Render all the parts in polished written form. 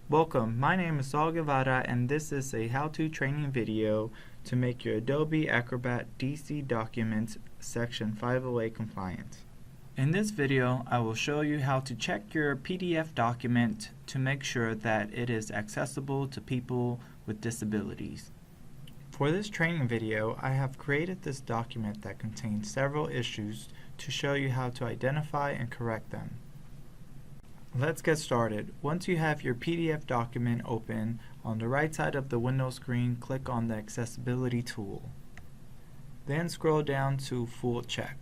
Welcome, my name is Saul Guevara and this is a how-to training video to make your Adobe Acrobat DC documents Section 508 compliant. In this video, I will show you how to check your PDF document to make sure that it is accessible to people with disabilities. For this training video, I have created this document that contains several issues to show you how to identify and correct them. Let's get started. Once you have your PDF document open, on the right side of the Windows screen, click on the Accessibility tool. Then scroll down to Full Check.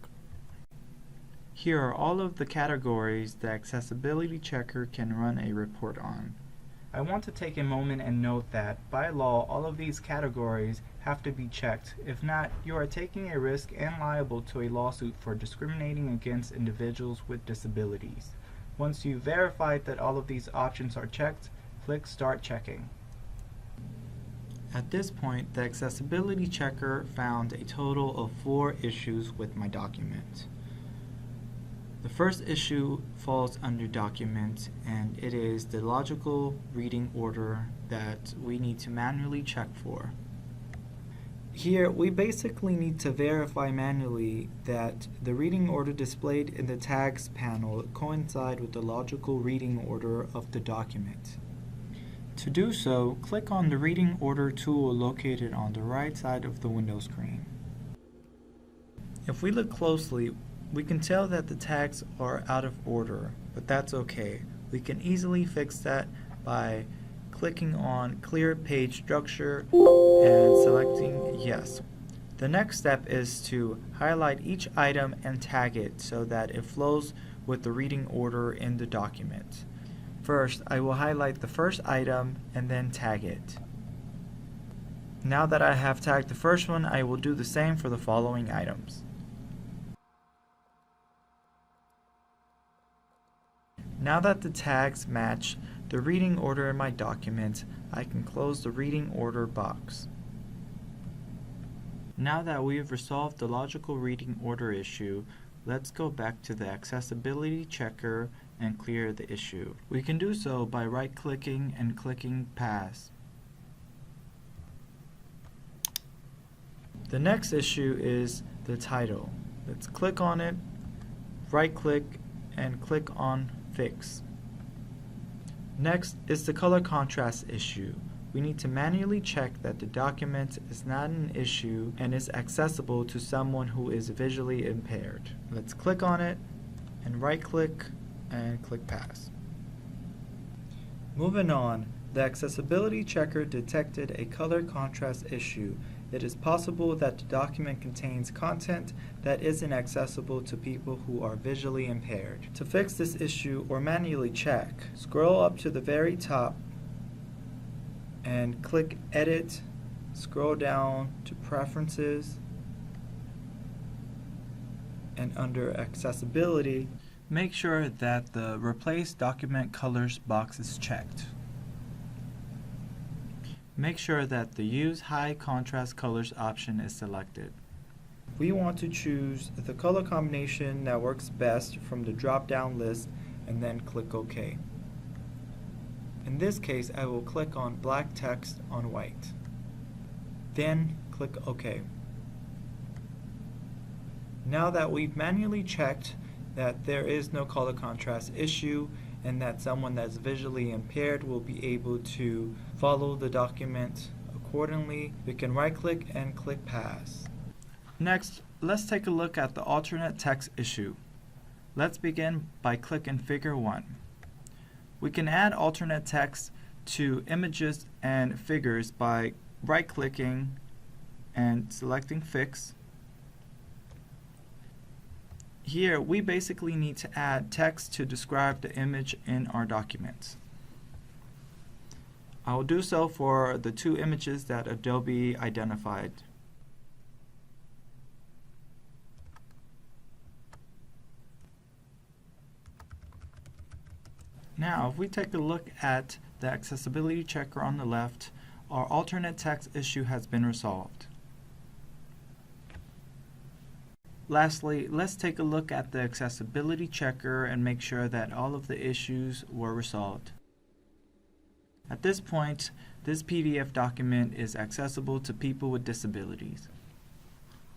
Here are all of the categories the Accessibility Checker can run a report on. I want to take a moment and note that, by law, all of these categories have to be checked. If not, you are taking a risk and liable to a lawsuit for discriminating against individuals with disabilities. Once you've verified that all of these options are checked, click Start Checking. At this point, the Accessibility Checker found a total of 4 issues with my document. The first issue falls under Document, and it is the logical reading order that we need to manually check for. Here, we basically need to verify manually that the reading order displayed in the tags panel coincide with the logical reading order of the document. To do so, click on the Reading Order tool located on the right side of the Windows screen. If we look closely, we can tell that the tags are out of order, but that's okay. We can easily fix that by clicking on Clear Page Structure and selecting Yes. The next step is to highlight each item and tag it so that it flows with the reading order in the document. First, I will highlight the first item and then tag it. Now that I have tagged the first one, I will do the same for the following items. Now that the tags match the reading order in my document, I can close the reading order box. Now that we have resolved the logical reading order issue, let's go back to the Accessibility Checker and clear the issue. We can do so by right-clicking and clicking Pass. The next issue is the title. Let's click on it, right-click, and click on Fix. Next is the color contrast issue. We need to manually check that the document is not an issue and is accessible to someone who is visually impaired. Let's click on it and right-click and click Pass. Moving on, the Accessibility Checker detected a color contrast issue. It is possible that the document contains content that isn't accessible to people who are visually impaired. To fix this issue or manually check, scroll up to the very top and click Edit, scroll down to Preferences, and under Accessibility, make sure that the Replace Document Colors box is checked. Make sure that the Use High Contrast Colors option is selected. We want to choose the color combination that works best from the drop-down list and then click OK. In this case, I will click on black text on white. Then click OK. Now that we've manually checked that there is no color contrast issue and that someone that's visually impaired will be able to follow the document accordingly, we can right-click and click Pass. Next, let's take a look at the alternate text issue. Let's begin by clicking Figure 1. We can add alternate text to images and figures by right-clicking and selecting Fix. Here, we basically need to add text to describe the image in our document. I will do so for the 2 images that Adobe identified. Now, if we take a look at the Accessibility Checker on the left, our alternate text issue has been resolved. Lastly, let's take a look at the Accessibility Checker and make sure that all of the issues were resolved. At this point, this PDF document is accessible to people with disabilities.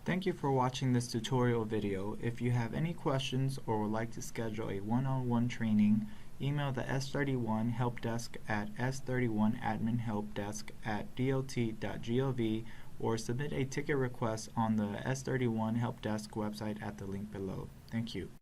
Thank you for watching this tutorial video. If you have any questions or would like to schedule a one-on-one training, email the S31 Help Desk at s31adminhelpdesk@dot.gov or submit a ticket request on the S31 Help Desk website at the link below. Thank you.